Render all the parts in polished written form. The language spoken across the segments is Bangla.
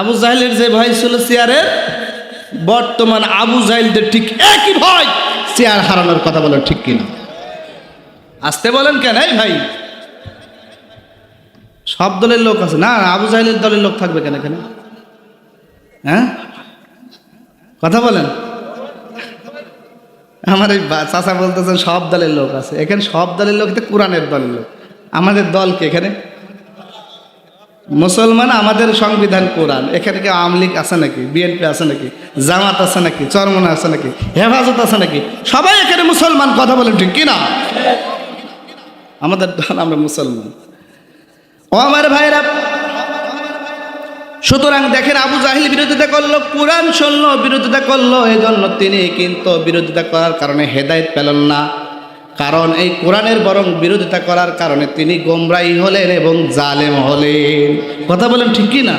আবু জাহেলের যে ভয় ছিল চেয়ারের, বর্তমান আবু জাহেলদের ঠিক একই ভয় চেয়ার হারানোর কথা বলেন, ঠিক কিনা? আসতে বলেন কেন এই ভাই? সব দলের লোক আছে না, আবু জাহেলের দলের লোক থাকবে কেন এখানে? হ্যাঁ, কথা বলেন। আমার এই চাচা বলতেছেন সব দলের লোক আছে এখানে। সব দলের লোক তো কোরআনের দলের লোক। আমাদের দল কি এখানে? মুসলমান, আমাদের সংবিধান কোরআন। এখানে কি আওয়ামী লীগ আছে নাকি, বিএনপি আছে নাকি, জামাত আছে নাকি, চরমনা আছে নাকি, হেফাজত আছে নাকি? সবাই এখানে মুসলমান, কথা বলেন ঠিক কিনা? আমাদের দল, আমরা মুসলমান। ও আমার ভাইরা, সুতরাং দেখেন আবু জাহিল বিরোধিতা করলো, কোরআন শুনলো, বিরোধিতা করলো। এই জন্য তিনি কিন্তু বিরোধিতা করার কারণে হেদায়েত পেলেন না। কারণ এই কোরআনের বরং বিরোধিতা করার কারণে তিনি গোমরাহী হলেন এবং জালেম হলেন। কথা বলেন ঠিক কি না?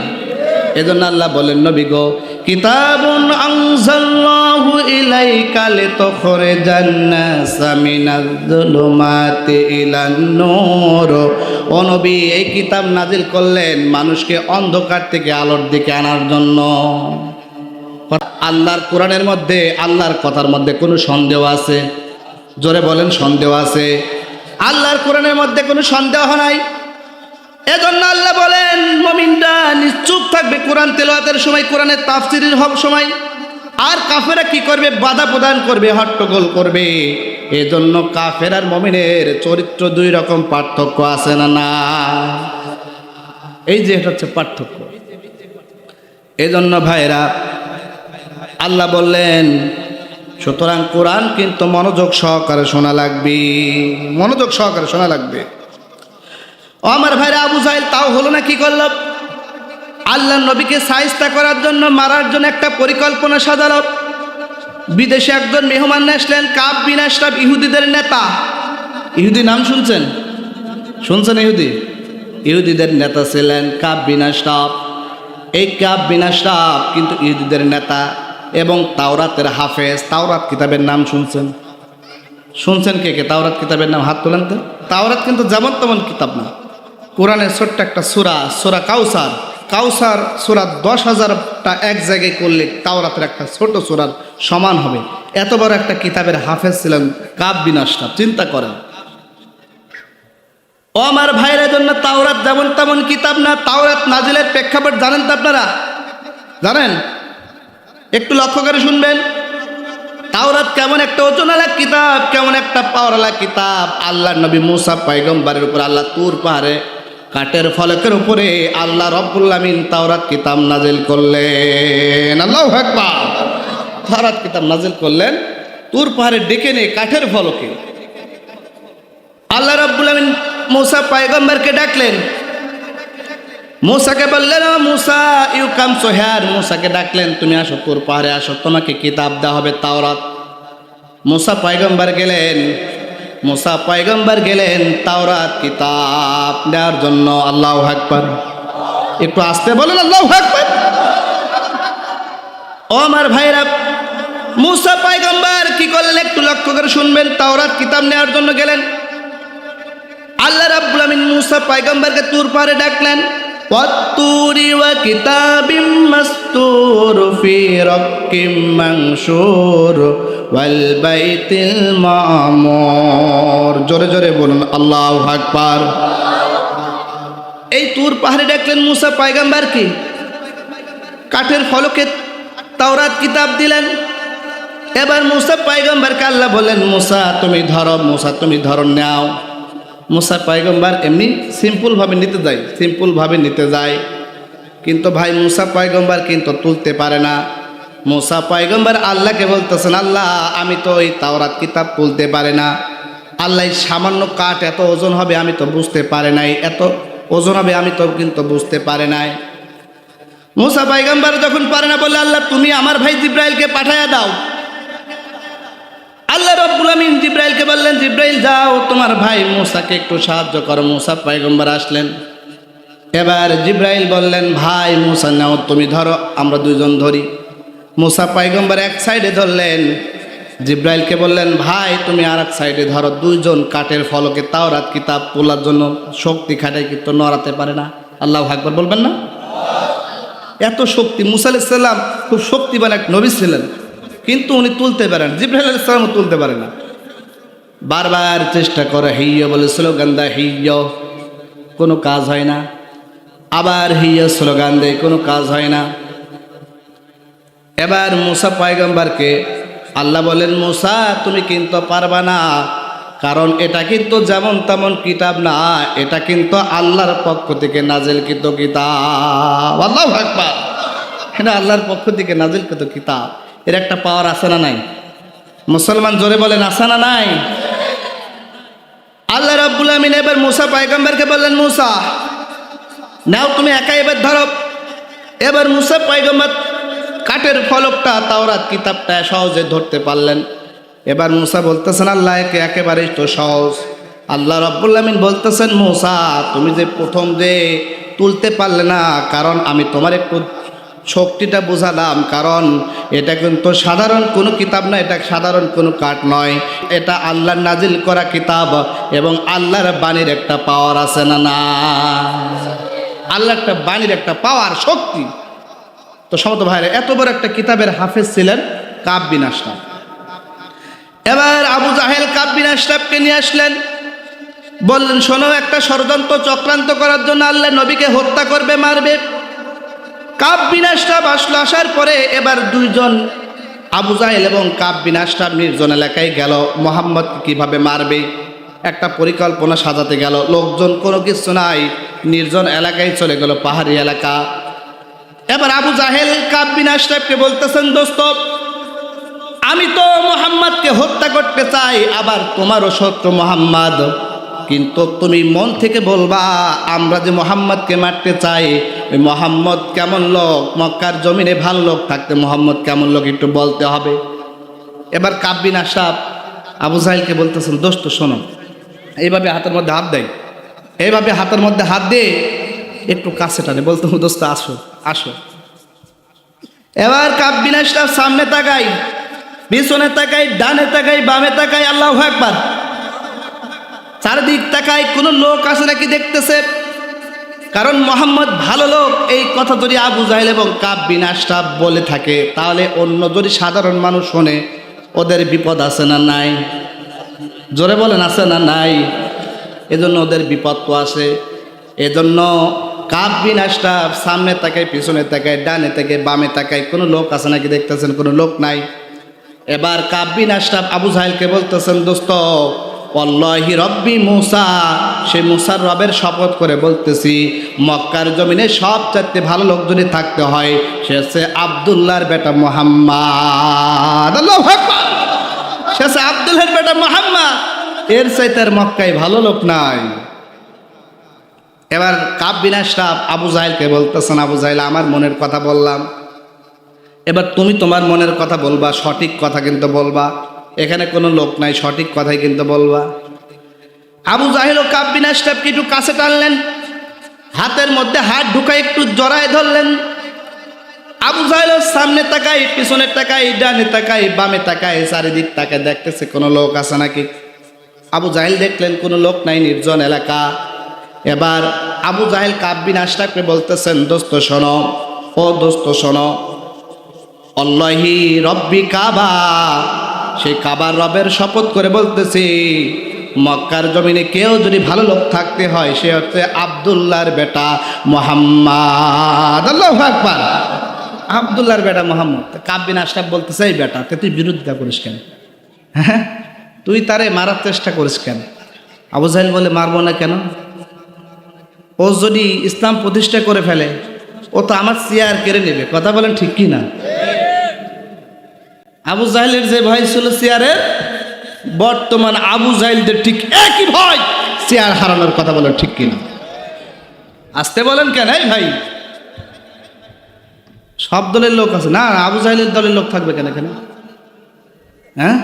এজন্য আল্লাহ বলেন, নবী গো, কিতাবুন আনজালনাহু ইলাইকা লিতুখরিজান নাসা মিনাজ যুলুমাতি ইলান নূর। ও নবী, এই কিতাব নাজিল করলেন মানুষকে অন্ধকার থেকে আলোর দিকে আনার জন্য। আল্লাহর কোরআনের মধ্যে, আল্লাহর কথার মধ্যে কোনো সন্দেহ আছে? জোরে বলেন, সন্দেহ আছে? আল্লাহর কোরআনের মধ্যে কোনো সন্দেহ নাই। এজন্য আল্লাহ বলেন মুমিনরা নিশ্চুপ থাকবে কোরআন তেলাওয়াতের সময়, কোরআনের তাফসীরের সময়। আর কাফেরা কি করবে? বাধা প্রদান করবে, হট্টগোল করবে। এজন্য কাফের আর মুমিনের চরিত্র দুই রকম, পার্থক্য আছে না? না, এই যে এটা হচ্ছে পার্থক্য। এজন্য ভাইরা আল্লাহ বললেন, সুতরাং কোরআন কিন্তু মনোযোগ সহকারে শোনা লাগবে, মনোযোগ সহকারে শোনা লাগবে। ও আমার ভাইরা, আবু জাহেল তাও হলো না, কি করল? আল্লাহ নবীকে শায়েস্তা করার জন্য, মারার জন্য একটা পরিকল্পনা সাজালো। বিদেশে একজন মেহমান আসলেন, কাব বিন আশরাফ, ইহুদিদের নেতা। ইহুদি নাম শুনছেন? শুনছেন? ইহুদিদের নেতা ছিলেন কাব বিন আশরাফ। এই কাব বিন আশরাফ কিন্তু ইহুদিদের নেতা এবং তাওরাতের হাফেজ। তাওরাত কিতাবের নাম শুনছেন? শুনছেন কে কে তাওরাত কিতাবের নাম? হাত তোলেন তো। তাওরাত কিন্তু যেমন তেমন কিতাব না। কোরআনের ছোট্ট একটা সূরা, সূরা কাউসার। কাউসার সূরা 10,000টা এক জায়গায় করলে তাওরাতের একটা ছোট সূরার সমান হবে। এত বড় একটা কিতাবের হাফেজ ছিলেন কাব বিন আশরাফ। চিন্তা করেন। ও আমার ভাইয়ের জন্য তাওরাত যেমন তেমন কিতাব না। তাওরাত নাজিলের প্রেক্ষাপট জানেন তো আপনারা? জানেন? একটু লক্ষ্য করে শুনবেন। তাওরাত কেমন একটা ওজনওয়ালা কিতাব, কেমন একটা পাওয়ারওয়ালা কিতাব। আল্লাহর নবী মুসা পয়গম্বরের উপর আল্লাহ তুর পাহাড়ে কাঠের ফলকের উপরে আল্লাহ রব্বুল আমিন তাওরাত কিতাব নাজিল করলেন। আল্লাহু আকবার। তাওরাত কিতাব নাজিল করলেন তুর পাহাড়ে ডেকে নিয়ে কাঠের ফলকে। আল্লাহ রব্বুল আমিন মুসা পয়গম্বরকে ডাকলেন। মুসাকে বললেন, ও মুসা, ইউ কাম সো হিয়ার। মুসাকে ডাকলেন, তুমি আসো, তুর পাহাড়ে আসো, তোমাকে কিতাব দেওয়া হবে, তাওরাত। মুসা পয়গম্বর গেলেন। মুসা পয়গম্বর গেলেন তাওরাত কিতাব দেওয়ার জন্য। আল্লাহু আকবার। একটু আস্তে বলেন, আল্লাহু আকবার। ও আমার ভাইরা, মুসা পয়গম্বর কি করলেন একটু লক্ষ্য করে শুনবেন। তাওরাত কিতাব নেওয়ার জন্য গেলেন। আল্লাহ রাব্বুল আমিন মুসা পয়গম্বরকে তুর পাহাড়ে ডাকলেন। ওয়াত্তুরি ওয়া কিতাবিম মাসতুর ফি রাক্কিম মানশুর ওয়াল বাইতিল মামুর। জোরে জোরে বলুন আল্লাহু আকবার। এই তুর পাহাড়ে ডাকলেন মুসা পয়গম্বরকে, কাঠের ফলকে তাওরাত কিতাব দিলেন। এবার মুসা পয়গম্বরকে আল্লাহ বললেন, মুসা তুমি ধরো, মুসা তুমি ধরো, নাও। মুসা পয়গম্বর এমনি সিম্পলভাবে নিতে যায়, কিন্তু ভাই মুসা পয়গম্বর কিন্তু তুলতে পারে না। মুসা পয়গম্বর আল্লাহকে বলতেছেন, আল্লাহ আমি তো এই তাওরাত কিতাব তুলতে পারে না। আল্লাহ সামান্য কাঠ এত ওজন হবে আমি তো বুঝতে পারে নাই, এত ওজন হবে আমি তো কিন্তু বুঝতে পারে নাই। মুসা পয়গম্বর যখন পারে না, বললে, আল্লাহ তুমি আমার ভাই জিব্রাইলকে পাঠায়া দাও। আল্লাহ রাব্বুল আমিন জিব্রাইলকে বললেন, জিব্রাইল যাও, তোমার ভাই মুসাকে একটু সাহায্য করো। মুসা পয়গম্বর আসলেন। এবার জিব্রাইল বললেন, ভাই মুসা নাও, তুমি ধরো, আমরা দুইজন ধরি। মুসা পয়গম্বর এক সাইডে ধরলেন, জিব্রাইলকে বললেন, ভাই তুমি আর এক সাইডে ধরো। দুইজন কাঠের ফলকে তাওরাত কিতাব তোলার জন্য শক্তি খাটাই কিন্তু নড়াতে পারে না। আল্লাহু আকবার বলবেন না? এত শক্তি। মুসা আলাইহিস সালাম খুব শক্তিবান এক নবী ছিলেন, কিন্তু উনি তুলতে পারেন, জিবরাইল আলাইহিস সালামও তুলতে পারে না। বারবার চেষ্টা করে, হিয়া বলে স্লোগান দেয়, হিয়া, কোনো কাজ হয় না। আবার হিয়া স্লোগান দেয়, কোনো কাজ হয় না। এবার মুসা পয়গম্বরকে আল্লাহ বলেন, মুসা তুমি কিন্তু পারবা না, কারণ এটা কিন্তু যেমন তেমন কিতাব না, এটা কিন্তু আল্লাহর পক্ষ থেকে নাজিলকৃত কিতাব। আল্লাহু আকবার। এটা আল্লাহর পক্ষ থেকে নাজিলকৃত কিতাব। এর একটা পাওয়ার আছে না নাই? মুসলমান জোরে বলেন, আছে না নাই? আল্লাহ রাব্বুল আমিন এবার মুসা পয়গম্বরকে বললেন, মুসা নাও তুমি একা এবার ধরো। এবার মুসা পয়গম্বর কাঠের ফলকটা, তাওরাত কিতাবটা সহজে ধরতে পারলেন। এবার মুসা বলতেছেন, আল্লাহ একে একেবারেই তো সহজ। আল্লাহ রাব্বুল আমিন বলতেছেন, মুসা তুমি যে প্রথম যে তুলতে পারলে না, কারণ আমি তোমার একটু শক্তিটা বোঝালাম, কারণ এটা কিন্তু সাধারণ কোনো কিতাব না, এটা সাধারণ কোনো কাঠ নয়, এটা আল্লাহর নাজিল করা কিতাব এবং আল্লাহর বাণীর একটা পাওয়ার আছে না না? আল্লাহর একটা বাণীর একটা পাওয়ার, শক্তি। তো সমত ভাইরা, এত বড় একটা কিতাবের হাফেজ ছিলেন কাব বিন আশরাফ। এবার আবু জাহেল কাব বিন আশরাফকে নিয়ে আসলেন, বললেন, শোনো, একটা ষড়যন্ত্র চক্রান্ত করার জন্য আল্লাহ নবীকে হত্যা করবে, মারবে। কাব বিন আশরাফ আসলো। আসার পরে এবার দুইজন, আবু জাহেল এবং কাব বিন আশরাফ নির্জন এলাকায় গেল, মুহাম্মদকে কিভাবে মারবে একটা পরিকল্পনা সাজাতে গেল। লোকজন কোনো কিছু নাই, নির্জন এলাকায় চলে গেল, পাহাড়ি এলাকা। এবার আবু জাহেল কাব বিন আশরাফকে বলতেছেন, দোস্ত আমি তো মুহাম্মদকে হত্যা করতে চাই, আবার তোমারও শত্রু মুহাম্মদ, কিন্তু তুমি মন থেকে বলবা আমরা যে মুহাম্মদকে মারতে চাই, ওই মুহাম্মদ কেমন লোক, মক্কার জমিনে ভালো লোক থাকতে মুহাম্মদ কেমন লোক একটু বলতে হবে। এবার কাব বিন আশরাফ আবু জাহেলকে বলতেছেন, দোস্ত শোনো, এইভাবে হাতের মধ্যে হাত দেয়, এইভাবে হাতের মধ্যে হাত দিয়ে একটু কাছে টানে, বলতো দোস্ত আসো আসো। এবার কাব বিন আশরাফ সামনে তাকাই, পিছনে তাকাই, ডানে তাকাই, বামে তাকাই, আল্লাহু আকবার, চারদিক তাকাই, কোনো লোক আছে নাকি দেখতেছে, কারণ মুহাম্মদ ভালো লোক এই কথা যদি আবু জাহেল এবং কাব বিন আশরাফ বলে থাকে, তাহলে অন্য যদি সাধারণ মানুষ শোনে, ওদের বিপদ আছে না নাই? জোরে বলেন, আছে না নাই? এজন্য ওদের বিপদ তো আছে। এজন্য কাব বিন আশরাফ সামনে তাকায়, পিছনে তাকায়, ডানে তাকায়, বামে তাকায়, কোনো লোক আছে নাকি দেখতেছেন, কোনো লোক নাই। এবার কাব বিন আশরাফ আবু জাহেলকে বলতেছেন, দোস্ত ওয়াল্লাহি রব্বি মুসা, সে মুসার রবের শপথ করে বলতেছি, মক্কার জমিনে সবচাইতে ভালো লোক যদি থাকতে হয়, সে হচ্ছে আব্দুল্লাহর বেটা মুহাম্মদ। আল্লাহু আকবার। সে হচ্ছে আব্দুল্লাহর বেটা মুহাম্মদ, এর চাইতে আর মক্কায় ভালো লোক নাই। এবার কাব বিন আশরাফ আবু জাহেলকে বলতেছেন, আবু জাহেল আমার মনের কথা বললাম, এবার তুমি তোমার মনের কথা বলবা, সঠিক কথা কিন্তু বলবা, এখানে কোনো লোক নাই, সঠিক কথাই কিন্তু বলবা। আবু জাহেল ও কাব বিন আশরাফকে একটু কাছে টানলেন, হাতের মধ্যে হাত ঢুকাই একটু জড়ায় ধরলেন। আবু জাহেল সামনে তাকাই, পিছনে তাকাই, ডানে তাকাই, বামে তাকাই, চারিদিক তাকাই, দেখতেছে কোনো লোক আছে নাকি। আবু জাহেল দেখলেন কোনো লোক নাই, নির্জন এলাকা। এবার আবু জাহেল কাব বিন আশরাফকে বলতেছেন, দোস্ত শোনো, ও দোস্ত শোনো, আল্লাহি রব্বি কাবা, সেই কাবার রবের শপথ করে বলতেছি, মক্কার জমিনে কেউ যদি ভালো লোক থাকতে হয়, সে হচ্ছে আব্দুল্লাহর বেটা মুহাম্মদ। আল্লাহু আকবার। আব্দুল্লাহর বেটা মুহাম্মদ। কাব বিন আশরাফ বলতেছে, এই বেটা তুই বিরোধিতা করিস কেন? হ্যাঁ, তুই তারে মারার চেষ্টা করিস কেন? আবু জাহেল বলে, মারবো না কেন? ও যদি ইসলাম প্রতিষ্ঠা করে ফেলে, ও তো আমার চেয়ার কেড়ে নেবে। কথা বলেন ঠিক কি না? আবু জাহেলের যে ভয় ছিল চেয়ারের, বর্তমান আবু জাহেলদের ঠিক একই ভয় চেয়ার হারানোর। কথা বলেন ঠিক কিনা? আসতে বলেন কেন? এই ভাই, সব দলের লোক আছে না, আবু জাহেলের দলের লোক থাকবে কেন এখানে? হ্যাঁ,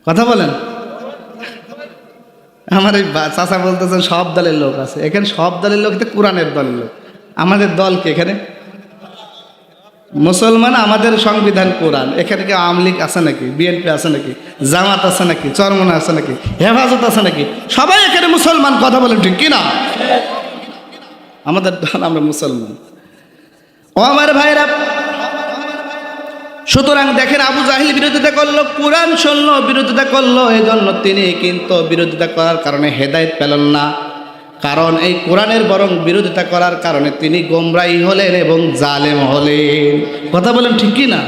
কথা বলেন। আমার এই চাচা বলতেছেন সব দলের লোক আছে এখানে। সব দলের লোক তো কোরআনের দলের লোক। আমাদের দল কি এখানে? মুসলমান, আমাদের সংবিধান কোরআন। এখানে কি আওয়ামী লীগ আছে নাকি? বিএনপি আছে নাকি? জামাত আছে নাকি? চরমনা আছে নাকি? হেফাজত আছে নাকি? সবাই এখানে মুসলমান। কথা বলেন ঠিক কিনা? আমাদের দল, আমরা মুসলমান। ও আমার ভাইরা, সুতরাং দেখেন আবু জাহিল বিরোধিতা করলো, কোরআন শুনলো, বিরোধিতা করলো, এজন্য তিনি কিন্তু বিরোধিতা করার কারণে হেদায়েত পেলেন না। কারণ এই কোরআনের বরং বিরোধিতা করার কারণে তিনি গোমরাহী হলেন এবং জালেম হলেন। কথা বলেন ঠিক কি না?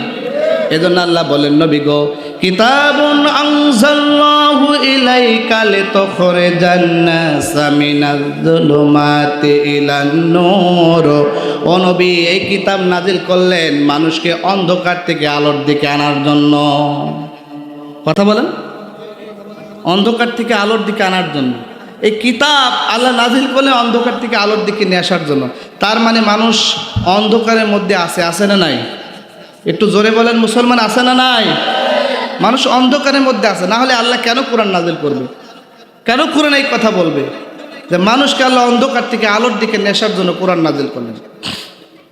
এজন্য আল্লাহ বলেন, নবী গো, কিতাবুন আনজালনাহু ইলাইকা লিতুখরিজান নাসা মিনাজ যুলুমাতি ইলান নূর। ও নবী, এই কিতাব নাজিল করলেন মানুষকে অন্ধকার থেকে আলোর দিকে আনার জন্য। কথা বলেন, অন্ধকার থেকে আলোর দিকে আনার জন্য এই কিতাব আল্লাহ নাজিল করলেন, অন্ধকার থেকে আলোর দিকে নিয়ে আসার জন্য। তার মানে মানুষ অন্ধকারের মধ্যে আছে না নাই? একটু জোরে বলেন, মুসলমান আছে না নাই? মানুষ অন্ধকারের মধ্যে আছে, না হলে আল্লাহ কেন কোরআন নাজিল করবে? কেন কোরআন এই কথা বলবে যে মানুষকে আল্লাহ অন্ধকার থেকে আলোর দিকে নেশার জন্য কোরআন নাজিল করলেন?